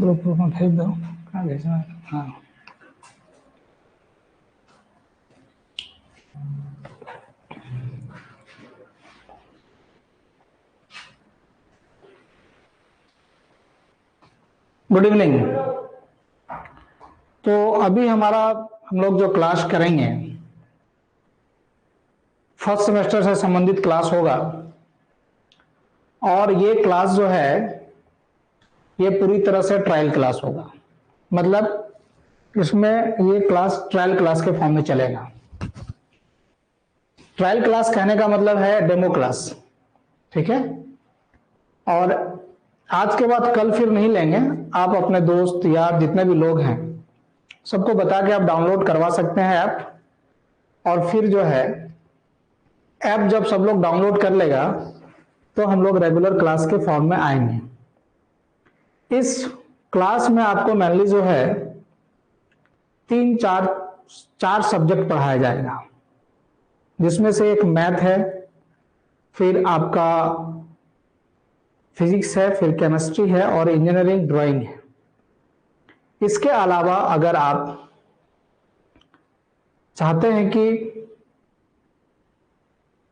Group में भेज दो। कहाँ भेजना है? हाँ, गुड इवनिंग। तो अभी हम लोग जो क्लास करेंगे फर्स्ट सेमेस्टर से संबंधित क्लास होगा, और ये क्लास जो है ये पूरी तरह से ट्रायल क्लास होगा। मतलब इसमें ये क्लास ट्रायल क्लास के फॉर्म में चलेगा। ट्रायल क्लास कहने का मतलब है डेमो क्लास, ठीक है। और आज के बाद कल फिर नहीं लेंगे, आप अपने दोस्त यार जितने भी लोग हैं सबको बता के आप डाउनलोड करवा सकते हैं ऐप। और फिर जो है ऐप जब सब लोग डाउनलोड कर लेगा तो हम लोग रेगुलर क्लास के फॉर्म में आएंगे। इस क्लास में आपको मेनली जो है चार सब्जेक्ट पढ़ाया जाएगा, जिसमें से एक मैथ है, फिर आपका फिजिक्स है, फिर केमिस्ट्री है और इंजीनियरिंग ड्राइंग है। इसके अलावा अगर आप चाहते हैं कि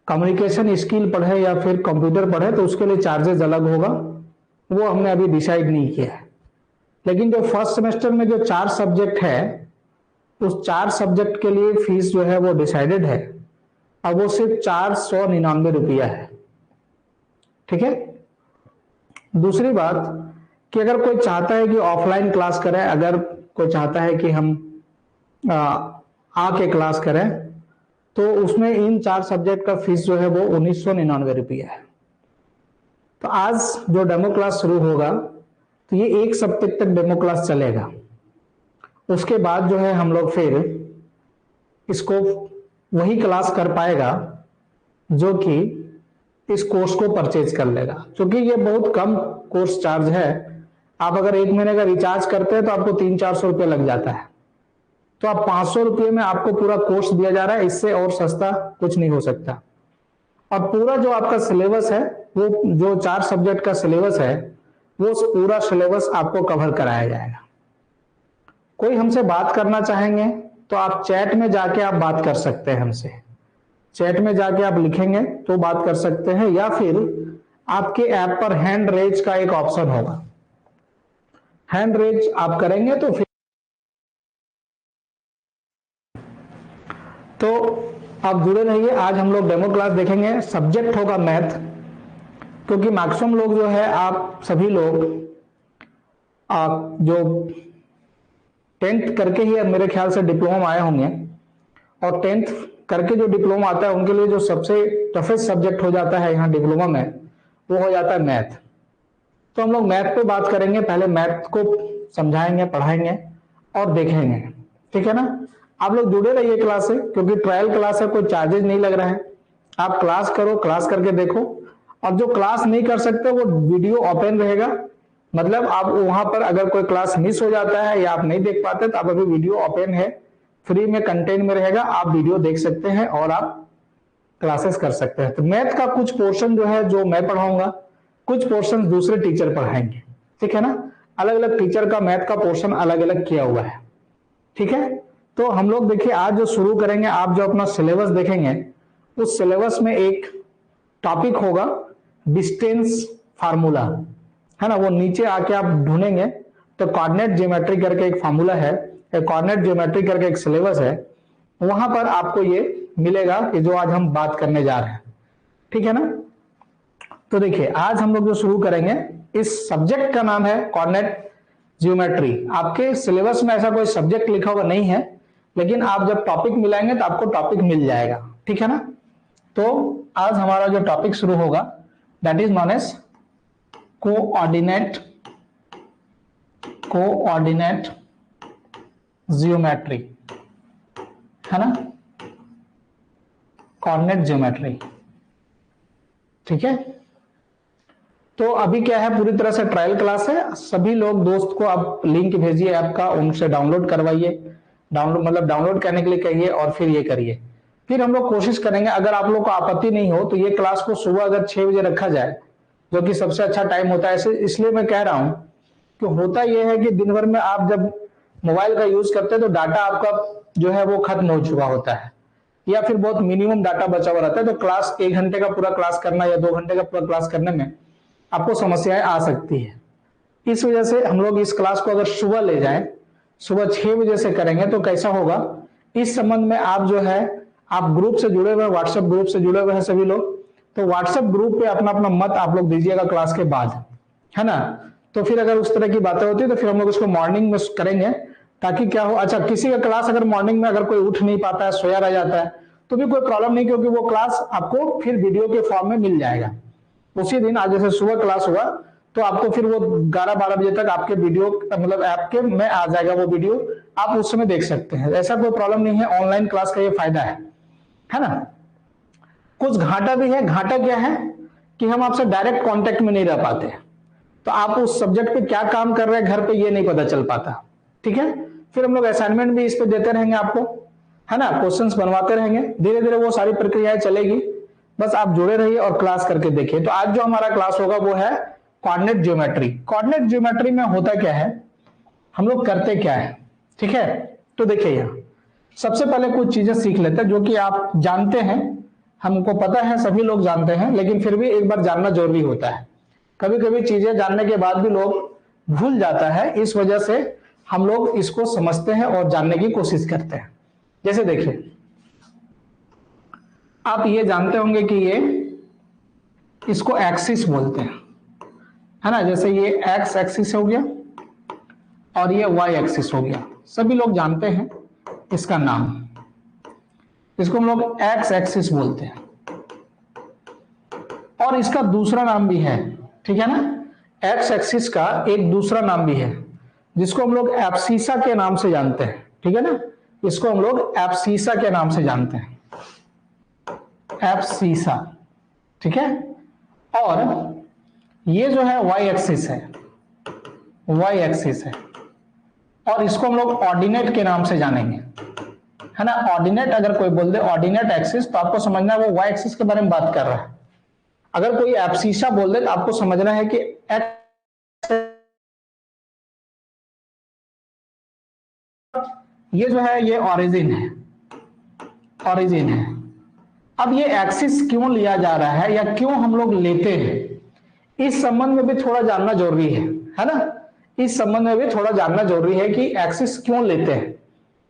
कम्युनिकेशन स्किल पढ़े या फिर कंप्यूटर पढ़े तो उसके लिए चार्जेस अलग होगा, वो हमने अभी डिसाइड नहीं किया है। लेकिन जो फर्स्ट सेमेस्टर में जो 4 सब्जेक्ट है उस 4 सब्जेक्ट के लिए फीस जो है वो डिसाइडेड है, अब वो सिर्फ 499 रुपया है, ठीक है। दूसरी बात कि अगर कोई चाहता है कि ऑफलाइन क्लास करें, अगर कोई चाहता है कि हम आके क्लास करें, तो उसमें इन 4 सब्जेक्ट का फीस जो है वो 1999 रुपया है। तो आज जो डेमो क्लास शुरू होगा तो ये 1 सप्ताह तक डेमो क्लास चलेगा। उसके बाद जो है हम लोग फिर इसको वही क्लास कर पाएगा जो कि इस कोर्स को परचेज कर लेगा, क्योंकि ये बहुत कम कोर्स चार्ज है। आप अगर 1 महीने का रिचार्ज करते हैं तो आपको 300-400 रुपये लग जाता है, तो आप 500 रुपये में आपको पूरा कोर्स दिया जा रहा है। इससे और सस्ता कुछ नहीं हो सकता। और पूरा जो आपका सिलेबस है, वो जो 4 सब्जेक्ट का सिलेबस है, वो पूरा सिलेबस आपको कवर कराया जाएगा। कोई हमसे बात करना चाहेंगे तो आप चैट में जाके आप बात कर सकते हैं हमसे। चैट में जाके आप लिखेंगे तो बात कर सकते हैं, या फिर आपके ऐप पर हैंड रेज का एक ऑप्शन होगा, हैंड रेज आप करेंगे तो फिर तो आप जुड़े रहिए। आज हम लोग डेमो क्लास देखेंगे। सब्जेक्ट होगा मैथ, क्योंकि मैक्सिमम लोग जो है आप सभी लोग जो 10th करके ही मेरे ख्याल से डिप्लोमा आए होंगे, और 10th करके जो डिप्लोमा आता है उनके लिए जो सबसे टफेस्ट सब्जेक्ट हो जाता है यहाँ डिप्लोमा में, वो हो जाता है मैथ। तो हम लोग मैथ पे बात करेंगे। पहले मैथ को समझाएंगे, पढ़ाएंगे और देखेंगे, ठीक है ना। आप लोग जुड़े रहिए क्लास से, क्योंकि ट्रायल क्लास है, कोई चार्जेज नहीं लग रहा है। आप क्लास करो, क्लास करके देखो। और जो क्लास नहीं कर सकते वो वीडियो ओपन रहेगा, मतलब आप वहां पर अगर कोई क्लास मिस हो जाता है या आप नहीं देख पाते तो आप अभी वीडियो ओपन है, फ्री में कंटेंट में रहेगा, आप वीडियो देख सकते हैं और आप क्लासेस कर सकते हैं। तो मैथ का कुछ पोर्शन जो है जो मैं पढ़ाऊंगा, कुछ पोर्शन दूसरे टीचर पढ़ाएंगे, ठीक है ना। अलग अलग टीचर का मैथ का पोर्शन अलग अलग किया हुआ है, ठीक है। तो हम लोग देखिए आज जो शुरू करेंगे, आप जो अपना सिलेबस देखेंगे उस सिलेबस में एक टॉपिक होगा डिस्टेंस फार्मूला, है ना। वो नीचे आके आप ढूंढेंगे तो कोऑर्डिनेट ज्योमेट्री करके एक फार्मूला है, कोऑर्डिनेट ज्योमेट्री करके एक सिलेबस है, वहां पर आपको ये मिलेगा कि जो आज हम बात करने जा रहे हैं, ठीक है ना। तो देखिए आज हम लोग जो शुरू करेंगे, इस सब्जेक्ट का नाम है कोऑर्डिनेट ज्योमेट्री। आपके सिलेबस में ऐसा कोई सब्जेक्ट लिखा हुआ नहीं है, लेकिन आप जब टॉपिक मिलाएंगे तो आपको टॉपिक मिल जाएगा, ठीक है ना। तो आज हमारा जो टॉपिक शुरू होगा that is known as coordinate geometry, है ना, कोऑर्डिनेट ज्योमेट्री, ठीक है। तो अभी क्या है, पूरी तरह से ट्रायल क्लास है। सभी लोग दोस्त को आप लिंक भेजिए ऐप का, उनसे डाउनलोड करवाइए, डाउनलोड करने के लिए कहिए और फिर ये करिए। फिर हम लोग कोशिश करेंगे, अगर आप लोग को आपत्ति नहीं हो तो ये क्लास को सुबह अगर 6 बजे रखा जाए, जो कि सबसे अच्छा टाइम होता है। इसलिए मैं कह रहा हूं कि होता यह है कि दिन भर में आप जब मोबाइल का यूज करते हैं तो डाटा आपका जो है वो खत्म हो चुका होता है, या फिर बहुत मिनिमम डाटा बचा हुआ रहता है, तो क्लास 1 घंटे का पूरा क्लास करना या 2 घंटे का पूरा क्लास करने में आपको समस्याएं आ सकती है। इस वजह से हम लोग इस क्लास को अगर सुबह ले जाएं, सुबह 6 बजे से करेंगे तो कैसा होगा, इस संबंध में आप जो है आप ग्रुप से जुड़े हुए हैं, व्हाट्सएप ग्रुप से जुड़े हुए हैं सभी लोग, तो व्हाट्सएप ग्रुप पे अपना अपना मत आप लोग दीजिएगा क्लास के बाद, है ना। तो फिर अगर उस तरह की बातें होती है तो फिर हम लोग उसको मॉर्निंग में करेंगे, ताकि क्या हो, अच्छा किसी का क्लास अगर मॉर्निंग में अगर कोई उठ नहीं पाता है, सोया रह जाता है, तो भी कोई प्रॉब्लम नहीं, क्योंकि वो क्लास आपको फिर वीडियो के फॉर्म में मिल जाएगा उसी दिन। आज जैसे सुबह क्लास हुआ तो आपको फिर वो 11-12 बजे तक आपके वीडियो मतलब ऐप के में आ जाएगा वो वीडियो, आप उस समय देख सकते हैं, ऐसा कोई प्रॉब्लम नहीं है। ऑनलाइन क्लास का ये फायदा है ना। कुछ घाटा भी है। घाटा क्या है कि हम आपसे डायरेक्ट कांटेक्ट में नहीं रह पाते, तो आप उस सब्जेक्ट पे क्या काम कर रहे हैं घर पे ये नहीं पता चल पाता, ठीक है। फिर हम लोग असाइनमेंट भी इस पे देते रहेंगे आपको, है ना, क्वेश्चंस बनवाते रहेंगे, धीरे धीरे वो सारी प्रक्रियाएं चलेगी, बस आप जुड़े रहिए और क्लास करके देखिए। तो आज जो हमारा क्लास होगा वो है कोऑर्डिनेट ज्योमेट्री। कोऑर्डिनेट ज्योमेट्री में होता क्या है, हम लोग करते क्या है, ठीक है। तो देखिए यहाँ सबसे पहले कुछ चीजें सीख लेते हैं जो कि आप जानते हैं, हमको पता है, सभी लोग जानते हैं, लेकिन फिर भी एक बार जानना जरूरी होता है। कभी कभी चीजें जानने के बाद भी लोग भूल जाता है, इस वजह से हम लोग इसको समझते हैं और जानने की कोशिश करते हैं। जैसे देखिए आप ये जानते होंगे कि ये इसको एक्सिस बोलते हैं, है ना। जैसे ये एक्स एक्सिस हो गया और ये वाई एक्सिस हो गया, सभी लोग जानते हैं इसका नाम, इसको हम लोग एक्स एक्सिस बोलते हैं। और इसका दूसरा नाम भी है, ठीक है ना। एक्स एक्सिस का एक दूसरा नाम भी है जिसको हम लोग एब्सिसा के नाम से जानते हैं, ठीक है ना। इसको हम लोग एब्सिसा के नाम से जानते हैं, एब्सिसा, ठीक है। और ये जो है वाई एक्सिस है, वाई एक्सिस है, और इसको हम लोग ऑर्डिनेट के नाम से जानेंगे, है ना। ऑर्डिनेट अगर कोई बोल दे ऑर्डिनेट एक्सिस तो आपको समझना है वो वाई एक्सिस के बारे में बात कर रहा है। अगर कोई एब्सिसा बोल दे तो आपको समझना है कि ये जो है ये ऑरिजिन है, ऑरिजिन है। अब ये एक्सिस क्यों लिया जा रहा है या क्यों हम लोग लेते हैं, इस संबंध में भी थोड़ा जानना जरूरी है ना। इस संबंध में भी थोड़ा जानना जरूरी है कि एक्सिस क्यों लेते हैं,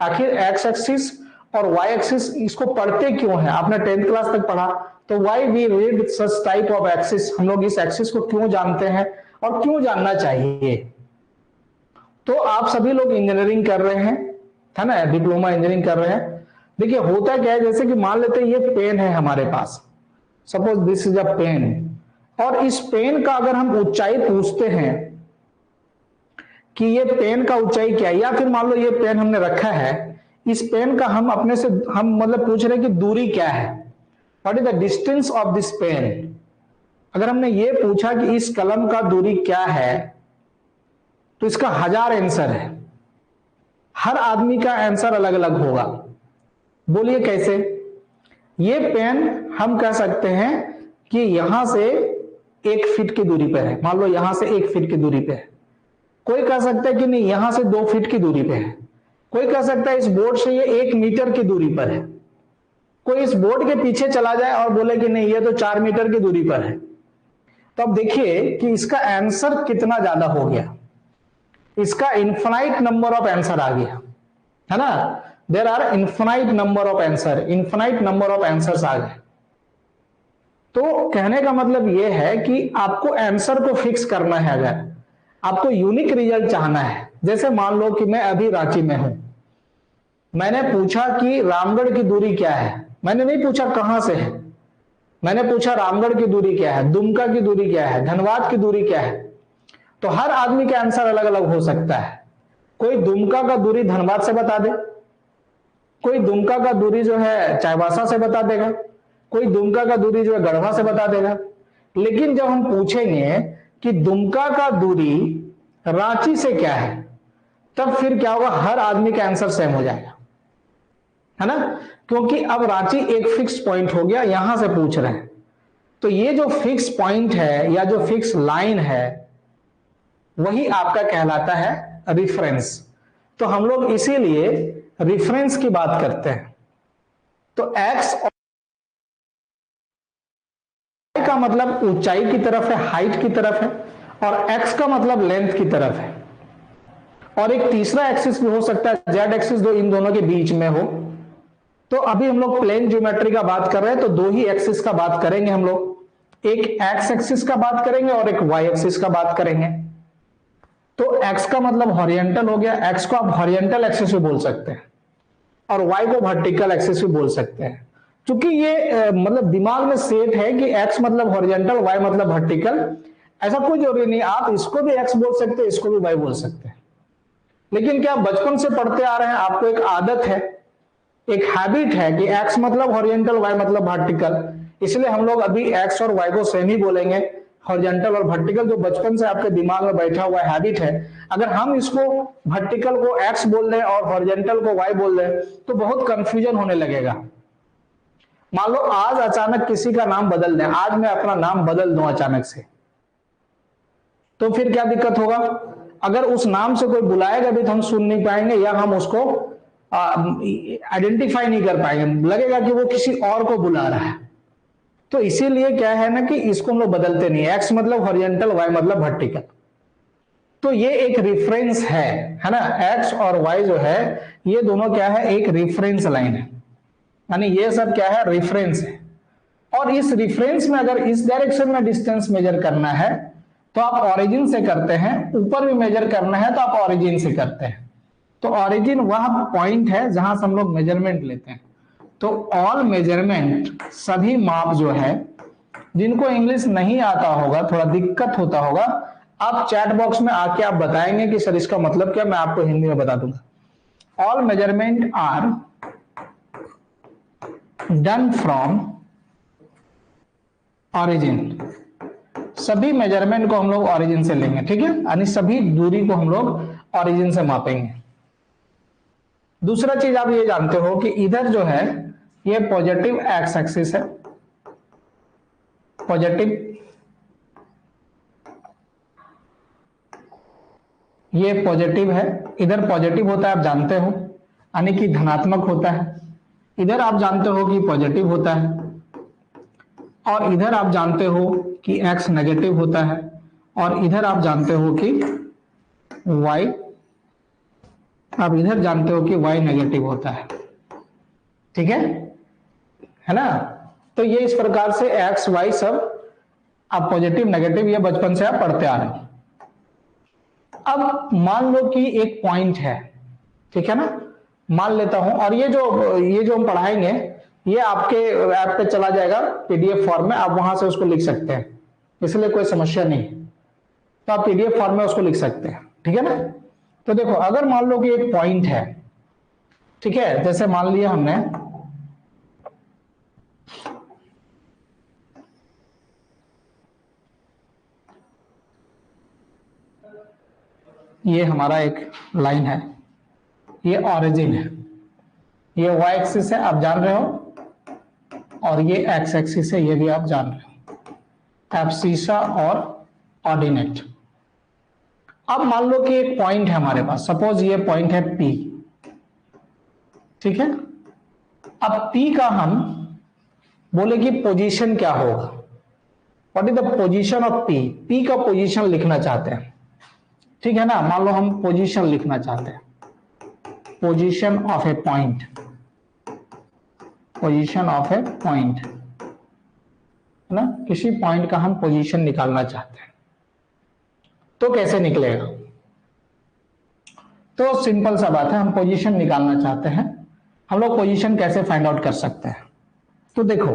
आखिर एक्स एक्सिस और वाई एक्सिस इसको पढ़ते क्यों है। आपने 10th क्लास तक पढ़ा, तो why we read such type of axis, हम लोग इस एक्सिस को क्यों जानते हैं और क्यों जानना चाहिए। तो आप सभी लोग इंजीनियरिंग कर रहे हैं, है ना, डिप्लोमा इंजीनियरिंग कर रहे हैं। देखिए होता क्या है, जैसे कि मान लेते हैं ये पेन है हमारे पास, suppose this is a pen, और इस पेन का अगर हम ऊंचाई पूछते हैं कि ये पेन का ऊंचाई क्या है, या फिर मान लो ये पेन हमने रखा है, इस पेन का हम अपने से हम मतलब पूछ रहे हैं कि दूरी क्या है, what is the distance of this pen. अगर हमने ये पूछा कि इस कलम का दूरी क्या है, तो इसका 1000 आंसर है, हर आदमी का आंसर अलग अलग होगा। बोलिए कैसे। ये पेन हम कह सकते हैं कि यहां से 1 फीट की दूरी पर है, मान लो यहां से 1 फीट की दूरी पे है। कोई कह सकता है कि नहीं यहां से 2 फीट की दूरी पे है। कोई कह सकता है इस बोर्ड से ये 1 मीटर की दूरी पर है। कोई इस बोर्ड के पीछे चला जाए और बोले कि नहीं ये तो 4 मीटर की दूरी पर है। तो अब देखिए कि इसका आंसर कितना ज्यादा हो गया, इसका इनफाइनाइट नंबर ऑफ आंसर आ गया, है ना। There are infinite number of answer, infinite number of answers आ गए। तो कहने का मतलब यह है कि आपको आंसर को फिक्स करना है, अगर आपको यूनिक रिजल्ट चाहना है। जैसे मान लो कि मैं अभी रांची में हूं, मैंने पूछा कि रामगढ़ की दूरी क्या है, मैंने नहीं पूछा कहां से है, मैंने पूछा रामगढ़ की दूरी क्या है, दुमका की दूरी क्या है, धनबाद की दूरी क्या है। तो हर आदमी का आंसर अलग अलग हो सकता है। कोई दुमका का दूरी धनबाद से बता दे, कोई दुमका का दूरी जो है चाईबासा से बता देगा, कोई दुमका का दूरी जो है गढ़वा से बता देगा। लेकिन जब हम पूछेंगे कि दुमका का दूरी रांची से क्या है, तब फिर क्या होगा, हर आदमी का आंसर सेम हो जाएगा, है ना। क्योंकि अब रांची एक फिक्स पॉइंट हो गया, यहां से पूछ रहे हैं। तो ये जो फिक्स पॉइंट है या जो फिक्स लाइन है वही आपका कहलाता है रिफरेंस। तो हम लोग इसीलिए रिफरेंस की बात करते हैं। तो एक्स का मतलब ऊंचाई की तरफ है, हाइट की तरफ है, और एक्स का मतलब लेंथ की तरफ है। और एक तीसरा एक्सिस भी हो सकता है जेड एक्सिस, जो इन दोनों के बीच में हो। तो अभी हम लोग प्लेन ज्योमेट्री का बात कर रहे हैं, तो दो ही एक्सिस का बात करेंगे हम लोग, एक एक्स एक्सिस का बात करेंगे और एक वाई एक्सिस का बात करेंगे। तो एक्स का मतलब हॉरिजॉन्टल हो गया, एक्स को आप हॉरिजॉन्टल एक्सिस भी बोल सकते हैं और वाई को वर्टिकल एक्सिस भी बोल सकते हैं। क्योंकि ये मतलब दिमाग में सेट है कि एक्स मतलब हॉरिजॉन्टल, वाई मतलब वर्टिकल। ऐसा कोई जरूरी नहीं, आप इसको भी एक्स बोल सकते हैं, इसको भी वाई बोल सकते हैं। लेकिन क्या बचपन से पढ़ते आ रहे हैं, आपको एक आदत है, एक हैबिट है कि एक्स मतलब हॉरिजॉन्टल, वाई मतलब वर्टिकल, इसलिए हम लोग अभी एक्स और वाई को सेम ही बोलेंगे, हॉरिजॉन्टल और वर्टिकल, जो बचपन से आपके दिमाग में बैठा हुआ हैबिट है। अगर हम इसको वर्टिकल को एक्स बोल दें और हॉरिजॉन्टल को वाई बोल दें तो बहुत कंफ्यूजन होने लगेगा। मान लो आज अचानक किसी का नाम बदल दें, आज मैं अपना नाम बदल दूं अचानक से, तो फिर क्या दिक्कत होगा? अगर उस नाम से कोई बुलाएगा भी तो हम सुन नहीं पाएंगे, या हम उसको आइडेंटिफाई नहीं कर पाएंगे, लगेगा कि वो किसी और को बुला रहा है। तो इसीलिए क्या है ना कि इसको हम लोग बदलते नहीं, एक्स मतलब हॉरिजॉन्टल, वाई मतलब वर्टिकल। तो ये एक रिफरेंस है ना, एक्स और वाई जो है ये दोनों क्या है, एक रिफरेंस लाइन है, यानी ये सब क्या है, रेफरेंस है। और इस रेफरेंस में अगर इस डायरेक्शन में डिस्टेंस मेजर करना है तो आप ऑरिजिन से करते हैं, ऊपर भी मेजर करना है तो आप ऑरिजिन से करते हैं। तो ऑरिजिन वह पॉइंट है जहां से हम लोग मेजरमेंट लेते हैं। तो ऑल मेजरमेंट, सभी माप जो है, जिनको इंग्लिश नहीं आता होगा, थोड़ा दिक्कत होता होगा, आप चैट बॉक्स में आके आप बताएंगे कि सर इसका मतलब क्या, मैं आपको हिंदी में बता दूंगा। All measurement are done from origin, सभी मेजरमेंट को हम लोग ऑरिजिन से लेंगे, ठीक है, यानी सभी दूरी को हम लोग ऑरिजिन से मापेंगे। दूसरा चीज आप ये जानते हो कि इधर जो है ये पॉजिटिव एक्स एक्सिस है, पॉजिटिव, ये पॉजिटिव है, इधर पॉजिटिव होता है आप जानते हो, यानी कि धनात्मक होता है। इधर आप जानते हो कि पॉजिटिव होता है, और इधर आप जानते हो कि x नेगेटिव होता है, और इधर आप जानते हो कि y, आप इधर जानते हो कि y नेगेटिव होता है, ठीक है ना। तो ये इस प्रकार से x y सब आप पॉजिटिव नेगेटिव ये बचपन से आप पढ़ते आ रहे हो। अब मान लो कि एक पॉइंट है, ठीक है ना, मान लेता हूं, और ये जो हम पढ़ाएंगे ये आपके ऐप पे चला जाएगा पीडीएफ फॉर्म में, आप वहां से उसको लिख सकते हैं, इसलिए कोई समस्या नहीं, तो आप पीडीएफ फॉर्म में उसको लिख सकते हैं, ठीक है ना। तो देखो, अगर मान लो कि एक पॉइंट है, ठीक है, जैसे मान लिया हमने ये हमारा एक लाइन है, ये ऑरिजिन है, ये वाई एक्सिस है आप जान रहे हो, और ये एक्स एक्सिस है ये भी आप जान रहे हो, एब्सिसा और ऑर्डिनेट। अब मान लो कि एक पॉइंट है हमारे पास, सपोज ये पॉइंट है P, ठीक है। अब P का हम बोले कि पोजीशन क्या होगा, what is the position of P, P का पोजीशन लिखना चाहते हैं, ठीक है ना। मान लो हम पोजीशन लिखना चाहते हैं, position of a point, position of a point, है ना, किसी पॉइंट का हम पोजीशन निकालना चाहते हैं, तो कैसे निकलेगा? तो सिंपल सा बात है, हम पोजीशन निकालना चाहते हैं, हम लोग पोजीशन कैसे फाइंड आउट कर सकते हैं? तो देखो,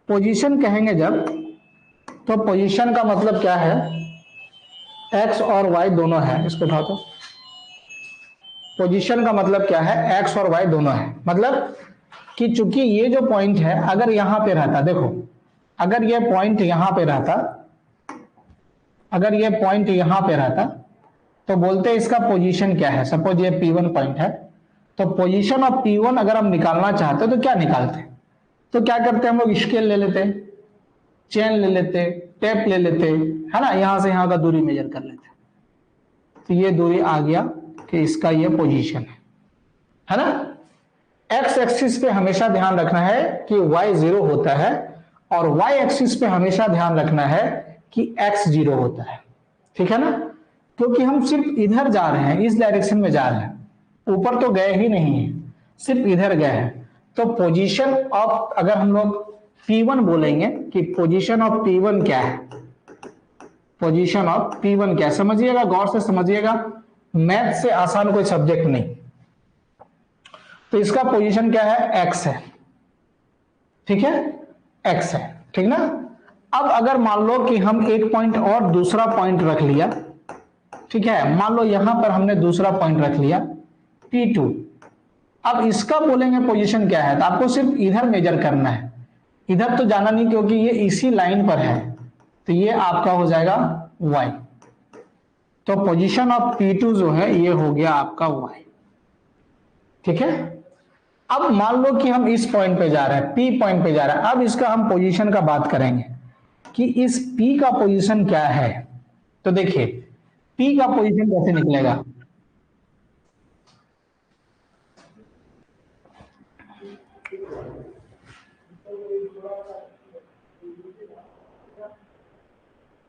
पोजीशन कहेंगे जब, तो पोजीशन का मतलब क्या है, एक्स और वाई दोनों है, इसको उठा दो। पोजीशन का मतलब क्या है, एक्स और वाई दोनों है, मतलब कि चूंकि ये जो पॉइंट है अगर यहां पे रहता, देखो अगर ये पॉइंट यहां पे रहता, अगर ये पॉइंट यहां पे रहता तो बोलते इसका पोजीशन क्या है, सपोज ये P1 पॉइंट है, तो पोजीशन ऑफ P1 अगर हम निकालना चाहते तो क्या निकालते? तो क्या करते हम लोग, स्केल ले लेते, चेन ले लेते, टेप ले लेते, है ना, यहां से यहां का दूरी मेजर कर लेते। तो ये दूरी आ गया कि इसका ये पोजीशन है ना। एक्स एक्सिस पे हमेशा ध्यान रखना है कि y 0 होता है, और y एक्सिस पे हमेशा ध्यान रखना है कि x 0 होता है, ठीक है ना। क्योंकि हम सिर्फ इधर जा रहे हैं, इस डायरेक्शन में जा रहे हैं, ऊपर तो गए ही नहीं है, सिर्फ इधर गए हैं। तो पोजीशन ऑफ, अगर हम लोग P1 बोलेंगे कि पोजीशन ऑफ P1 क्या है, पोजीशन ऑफ P1 क्या है, समझिएगा, गौर से समझिएगा, मैथ से आसान कोई सब्जेक्ट नहीं। तो इसका पोजीशन क्या है, x है, ठीक है, x है, ठीक ना। अब अगर मान लो कि हम एक पॉइंट और दूसरा पॉइंट रख लिया, ठीक है, मान लो यहां पर हमने दूसरा पॉइंट रख लिया P2। अब इसका बोलेंगे पोजीशन क्या है, तो आपको सिर्फ इधर मेजर करना है, इधर तो जाना नहीं क्योंकि ये इसी लाइन पर है, तो ये आपका हो जाएगा y। तो पोजीशन ऑफ P2 जो है ये हो गया आपका y, ठीक है। अब मान लो कि हम इस पॉइंट पे जा रहे हैं, P पॉइंट पे जा रहे हैं। अब इसका हम पोजीशन का बात करेंगे कि इस P का पोजीशन क्या है। तो देखिए P का पोजीशन कैसे निकलेगा,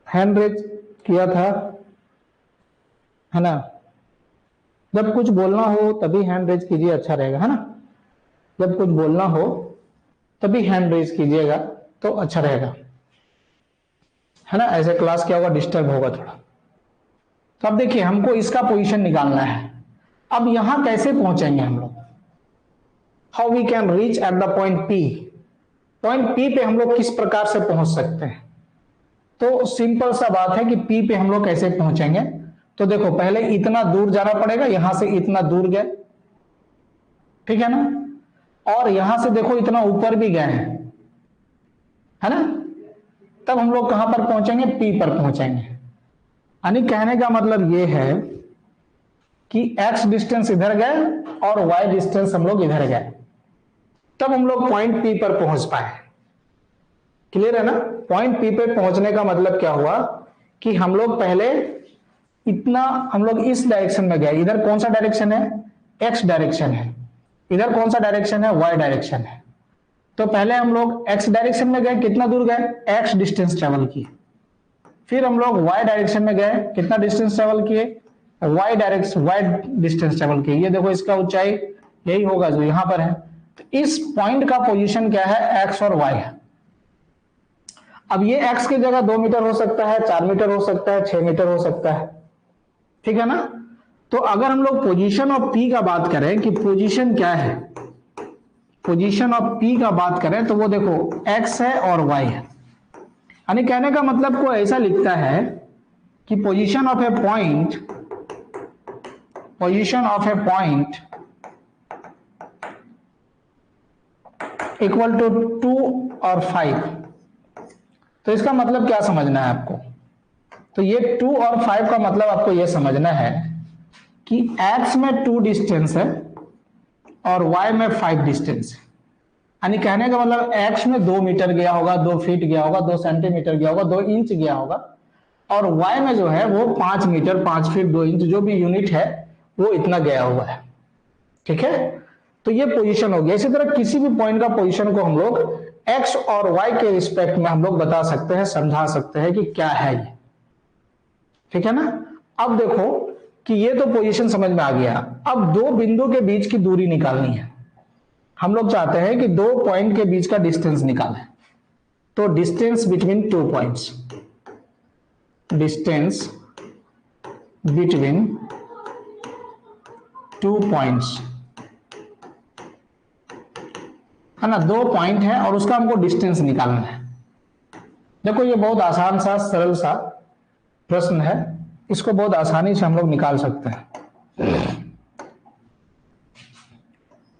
हैंड रेज किया था, है ना। जब कुछ बोलना हो तभी हैंड रेज कीजिए, अच्छा रहेगा, है ना। जब कुछ बोलना हो तभी हैंड रेज कीजिएगा तो अच्छा रहेगा, है ना। ऐसे क्लास क्या होगा, डिस्टर्ब होगा थोड़ा। तो अब देखिए हमको इसका पोजीशन निकालना है। अब यहां कैसे पहुंचेंगे हम लोग, how we can reach at the point P। Point P पे हम लोग किस प्रकार से पहुंच सकते हैं। तो सिंपल सा बात है कि P पे हम लोग कैसे पहुंचेंगे। तो देखो पहले इतना दूर जाना पड़ेगा, यहां से इतना दूर गए, ठीक है ना, और यहां से देखो इतना ऊपर भी गए हैं, है ना। तब हम लोग कहां पर पहुंचेंगे, P पर पहुंचेंगे। यानी कहने का मतलब ये है कि x डिस्टेंस इधर गए और y डिस्टेंस हम लोग इधर गए, तब हम लोग पॉइंट P पर पहुंच पाए। क्लियर है ना। पॉइंट P पे पहुंचने का मतलब क्या हुआ कि हम लोग पहले इतना, हम लोग इस डायरेक्शन में गए, इधर कौन सा डायरेक्शन है, x डायरेक्शन है, इधर कौन सा डायरेक्शन है, y डायरेक्शन है। तो पहले हम लोग x डायरेक्शन में गए, कितना दूर गए, x डिस्टेंस ट्रेवल किए। फिर हम लोग y डायरेक्शन में गए, कितना डिस्टेंस ट्रेवल किए, y डिस्टेंस ट्रेवल किए। ये देखो इसका ऊंचाई यही होगा जो यहां पर है। तो इस पॉइंट का पोजीशन क्या है, x और y है। अब ये x की जगह 2 मीटर हो सकता है, 4 मीटर हो सकता है, 6 मीटर हो सकता है, ठीक है ना। तो अगर हम लोग पोजीशन ऑफ P का बात करें कि पोजीशन क्या है, पोजीशन ऑफ P का बात करें तो वो देखो x है और y है। यानी कहने का मतलब को ऐसा लिखता है कि position of a point, position of a point equal to 2 और 5। तो इसका मतलब क्या समझना है आपको, तो ये 2 और 5 का मतलब आपको ये समझना है कि x में 2 डिस्टेंस है और y में 5 डिस्टेंस है। यानी कहने का मतलब x में 2 मीटर गया होगा, 2 फीट गया होगा, 2 सेंटीमीटर गया होगा, 2 इंच गया होगा, और y में जो है वो 5 मीटर, 5 फीट, 2 इंच, जो भी यूनिट है वो इतना गया हुआ है, ठीक है। तो ये पोजीशन हो गया। इसी तरह किसी भी पॉइंट का पोजीशन को हम लोग x और y के रिस्पेक्ट में हम लोग बता सकते हैं, समझा सकते हैं कि क्या है ये, ठीक है ना। अब देखो कि ये तो पोजीशन समझ में आ गया। अब दो बिंदु के बीच की दूरी निकालनी है। हम लोग चाहते हैं कि दो पॉइंट के बीच का डिस्टेंस निकालें। तो distance between 2 points, distance between 2 points, है ना। 2 पॉइंट है और उसका हमको डिस्टेंस निकालना है। देखो ये बहुत आसान सा सरल सा प्रश्न है, इसको बहुत आसानी से हम लोग निकाल सकते हैं।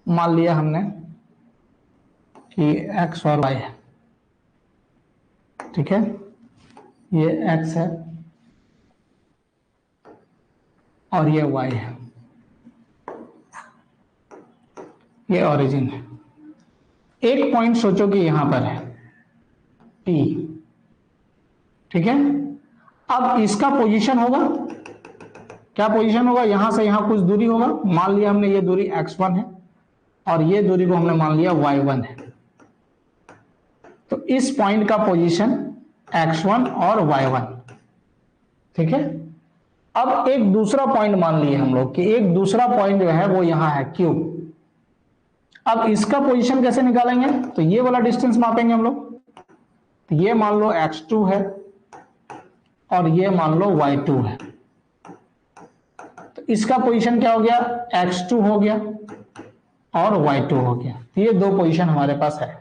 मान लिया हमने कि x और y है, ठीक है, ये x है और ये y है, ये ओरिजिन है। एक पॉइंट सोचो कि यहां पर है P, ठीक है। अब इसका पोजीशन होगा, क्या पोजीशन होगा, यहां से यहां कुछ दूरी होगा, मान लिया हमने ये दूरी x1 है और ये दूरी को हमने मान लिया y1 है, तो इस पॉइंट का पोजीशन x1 और y1, ठीक है। अब एक दूसरा पॉइंट मान लिए हम लोग कि एक दूसरा पॉइंट जो है वो यहां है Q। अब इसका पोजीशन कैसे निकालेंगे, तो ये वाला डिस्टेंस मापेंगे हम लोग, तो ये मान लो x2 है और ये मान लो y2 है, तो इसका पोजीशन क्या हो गया, x2 हो गया और y2 हो गया, तो ये दो पोजीशन हमारे पास है।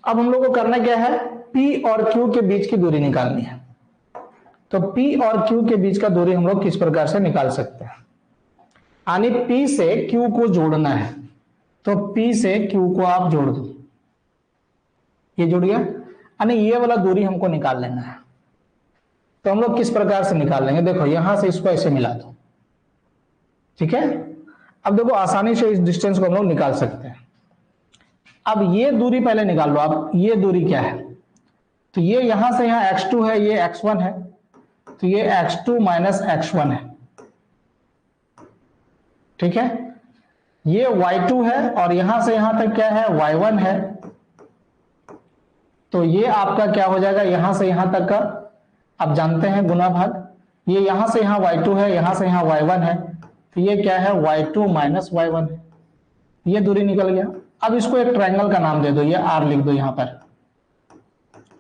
अब हम लोग को करना क्या है, P और Q के बीच की दूरी निकालनी है। तो P और Q के बीच का दूरी हम लोग किस प्रकार से निकाल सकते हैं, यानी P से Q को जोड़ना है, तो P से Q को आप जोड़ दो, ये जुड़ गया, यानी ये वाला दूरी हमको निकाल लेना है। तो हम लोग किस प्रकार से निकाल लेंगे, देखो यहां से इसको ऐसे मिला दो, ठीक है। अब देखो आसानी से इस डिस्टेंस को हम लोग निकाल सकते हैं। अब ये दूरी पहले निकाल लो आप, ये दूरी क्या है, तो ये यहां से यहां x2 है, ये x1 है, तो ये x2 माइनस x1 है, ठीक है। ये y2 है और यहां से यहां तक क्या है, y1 है, तो ये आपका क्या हो जाएगा, यहां से यहां तक का आप जानते हैं गुना भाग, ये यहां से यहां y2 है, यहां से यहां y1 है, तो ये क्या है, y2 माइनस y1 है, ये दूरी निकल गया। अब इसको एक ट्रायंगल का नाम दे दो, ये R लिख दो यहां पर,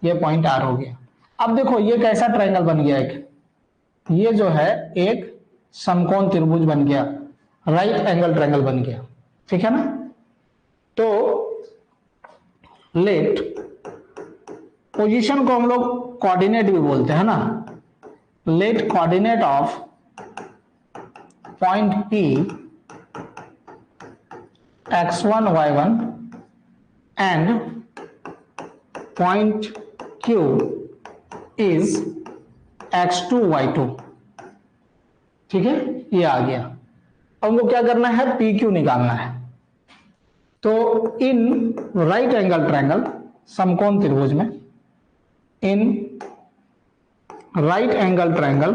ये पॉइंट R हो गया। अब देखो ये कैसा ट्रायंगल बन गया, एक ये जो है एक समकोण त्रिभुज बन गया, राइट एंगल ट्रायंगल बन गया, ठीक है ना। तो लेट पोजीशन को हम लोग कोऑर्डिनेट भी बोलते हैं ना, let coordinate of point P x1 y1 and point Q is x2 y2, ठीक है, ये आ गया। अब हमको क्या करना है, PQ निकालना है। तो इन राइट एंगल ट्रायंगल समकोण त्रिभुज में, in right angle triangle,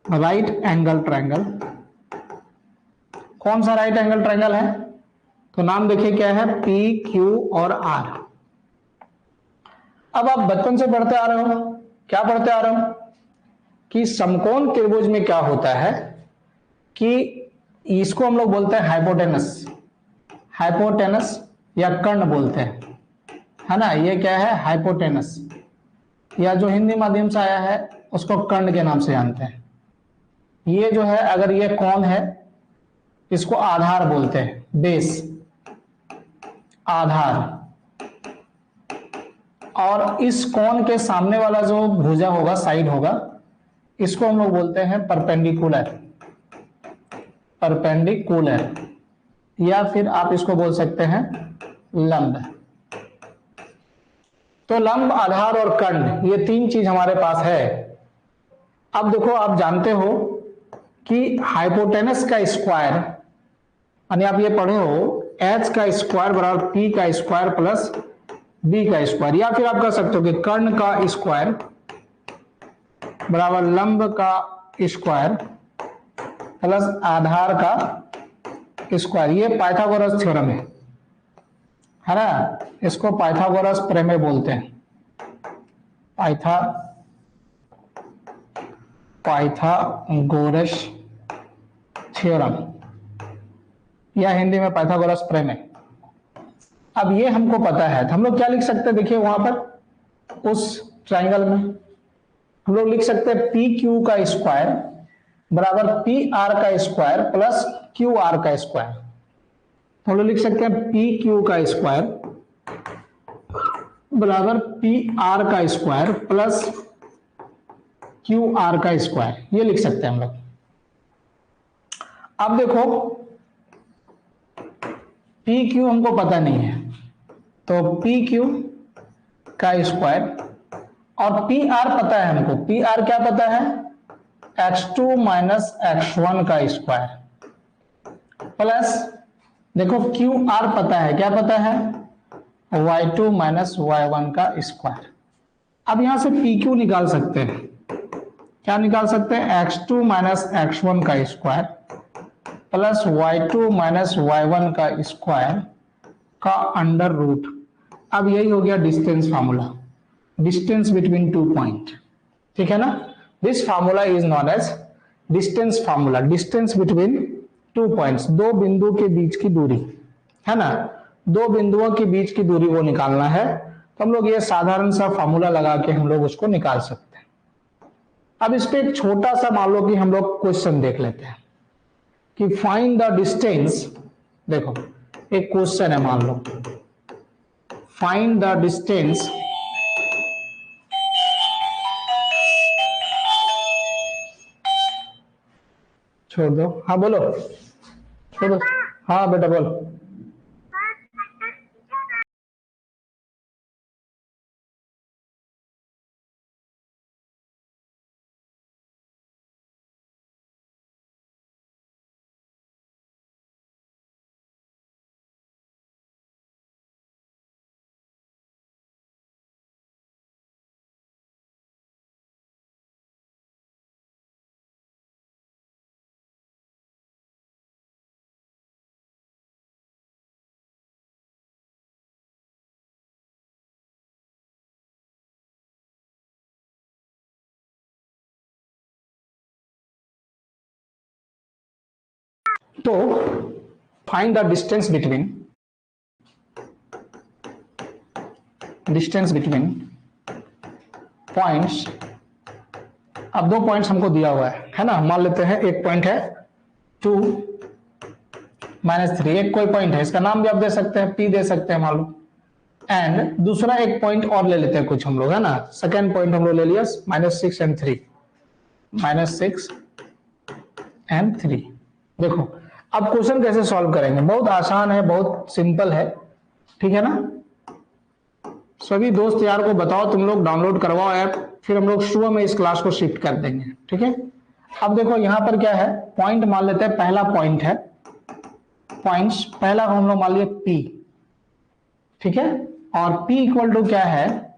right angle triangle, कौन सा राइट एंगल ट्रायंगल है, तो नाम देखिए क्या है, P Q और R। अब आप बचपन से पढ़ते आ रहे हो, क्या पढ़ते आ रहे हो कि समकोण त्रिभुज में क्या होता है कि इसको हम लोग बोलते हैं हाइपोटेनस, हाइपोटेनस या कर्ण बोलते हैं, है ना, ये क्या है, हाइपोटेनस, या जो हिंदी माध्यम से आया है उसको कर्ण के नाम से जानते हैं। ये जो है अगर ये कोण है, इसको आधार बोलते हैं, बेस, आधार, और इस कोण के सामने वाला जो भुजा होगा, साइड होगा, इसको हम लोग बोलते हैं परपेंडिकुलर, परपेंडिकुलर, या फिर आप इसको बोल सकते हैं लंब। तो लंब, आधार और कर्ण, ये तीन चीज हमारे पास है। अब देखो आप जानते हो कि हाइपोटेनस का स्क्वायर, यानी आप ये पढ़े हो h का स्क्वायर बराबर p का स्क्वायर प्लस b का स्क्वायर, या फिर आप कह सकते हो कि कर्ण का स्क्वायर बराबर लंब का स्क्वायर प्लस आधार का स्क्वायर, ये पाइथागोरस थ्योरम है ना, इसको पाइथागोरस प्रमेय बोलते हैं, पाइथागोरस थ्योरम, या हिंदी में पाइथागोरस प्रमेय। अब ये हमको पता है, तो हम लोग क्या लिख सकते हैं, देखिए वहां पर उस ट्रायंगल में हम लोग लिख सकते हैं पी क्यू का स्क्वायर बराबर पी आर का स्क्वायर प्लस क्यू आर का स्क्वायर। हम लोग लिख सकते हैं पी क्यू का स्क्वायर बराबर पी आर का स्क्वायर प्लस क्यू आर का स्क्वायर, ये लिख सकते हैं हम लोग। अब देखो पी क्यू हमको पता नहीं है, तो पी क्यू का स्क्वायर, और पी आर पता है हमको, पी आर क्या पता है, x2 माइनस x1 का स्क्वायर प्लस देखो क्यू आर पता है, क्या पता है, y2 माइनस y1 का स्क्वायर। अब यहां से पी क्यू निकाल सकते हैं। क्या निकाल सकते हैं? x2 माइनस x1 का square plus y2 minus y1 का स्क्वायर का अंडर रूट। अब यही हो गया distance formula, distance between two point. ठीक है ना? This formula is known as distance formula, distance between two points, दो बिंदु के बीच की दूरी, है ना? दो बिंदुओं के बीच की दूरी वो निकालना है, तो हम लोग ये साधारण सा फार्मूला लगा के हम लोग उसको निकाल सकते हैं। अब इस पे एक छोटा सा मान लो कि हम लोग क्वेश्चन देख लेते हैं कि फाइंड द डिस्टेंस। देखो एक क्वेश्चन है, मान लो फाइंड द डिस्टेंस छोड़ दो, हाँ बोलो, छोड़ो, हाँ बेटा बोल। तो find the distance between points. अब दो पॉइंट्स हमको दिया हुआ है ना? मान लेते हैं एक पॉइंट है 2 माइनस 3, एक कोई पॉइंट है, इसका नाम भी आप दे सकते हैं, पी दे सकते हैं मान लो। एंड दूसरा एक पॉइंट और ले लेते हैं कुछ हम लोग, है ना? सेकेंड पॉइंट हम लोग ले लिया -6 एंड 3, -6 एंड 3। देखो अब क्वेश्चन कैसे सॉल्व करेंगे, बहुत आसान है, बहुत सिंपल है। ठीक है ना? सभी दोस्त यार को बताओ, तुम लोग डाउनलोड करवाओ ऐप, फिर हम लोग सुबह में इस क्लास को शिफ्ट कर देंगे। ठीक है? अब देखो यहां पर क्या है, पॉइंट मान लेते हैं, पहला पॉइंट है, पॉइंट्स पहला हम लोग मान लिए P। ठीक है? और P इक्वल टू क्या है,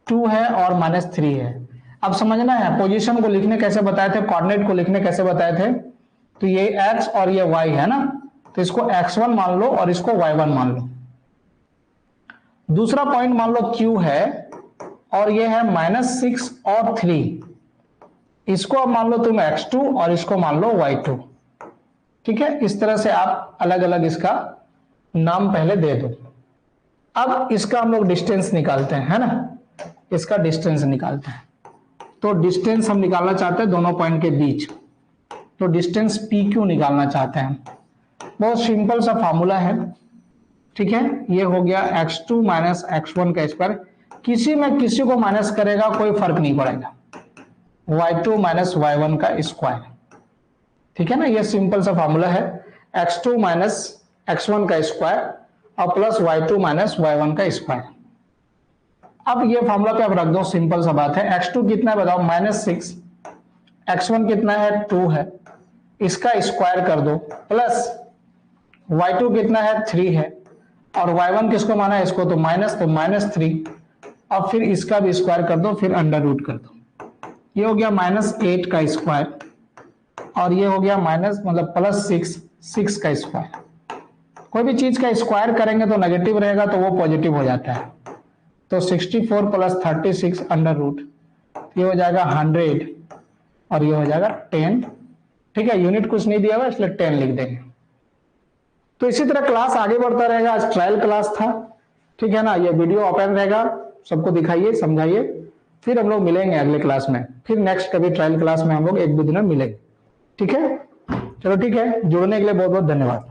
2 है और -3 है। अब समझना है पोजीशन को लिखने कैसे बताए थे, कोऑर्डिनेट को लिखने कैसे बताए थे। तो ये x और ये y है ना, तो इसको x1 मान लो और इसको y1 मान लो। दूसरा पॉइंट मान लो Q है और ये है -6 और 3, इसको अब मान लो तुम x2 और इसको मान लो y2। ठीक है? इस तरह से आप अलग अलग इसका नाम पहले दे दो। अब इसका हम लोग डिस्टेंस निकालते हैं, है ना? इसका डिस्टेंस निकालते हैं। तो डिस्टेंस हम निकालना चाहते हैं दोनों पॉइंट के बीच, तो डिस्टेंस PQ निकालना चाहते हैं। बहुत सिंपल सा फॉर्मूला है। ठीक है? ये हो गया x2 माइनस x1 का स्क्वायर, किसी में किसी को माइनस करेगा कोई फर्क नहीं पड़ेगा, y2 माइनस y1 का स्क्वायर। ठीक है ना? ये सिंपल सा फॉर्मूला है, x2 माइनस x1 का स्क्वायर और प्लस y2 माइनस y1 का स्क्वायर। अब ये फॉर्मूला पे आप रख दो, सिंपल सा बात है। x2 कितना है बताओ, -6, x1 कितना है 2 है, इसका स्क्वायर कर दो, प्लस y2 कितना है 3 है, और y1 किसको माना है, इसको, तो -3, और फिर इसका भी स्क्वायर कर दो, फिर अंडर रूट कर दो। ये हो गया -8 का स्क्वायर और ये हो गया +6 का स्क्वायर। कोई भी चीज का स्क्वायर करेंगे तो नेगेटिव रहेगा तो वो पॉजिटिव हो जाता है। तो 64 + 36 अंडर रूट, ये हो जाएगा 100 और ये हो जाएगा 10। ठीक है? यूनिट कुछ नहीं दिया हुआ इसलिए 10 लिख देंगे। तो इसी तरह क्लास आगे बढ़ता रहेगा। आज ट्रायल क्लास था, ठीक है ना? ये वीडियो ओपन रहेगा, सबको दिखाइए, समझाइए, फिर हम लोग मिलेंगे अगले क्लास में, फिर नेक्स्ट कभी ट्रायल क्लास में हम लोग 1-2 दिन में मिलेंगे। ठीक है? चलो ठीक है, जुड़ने के लिए बहुत बहुत धन्यवाद।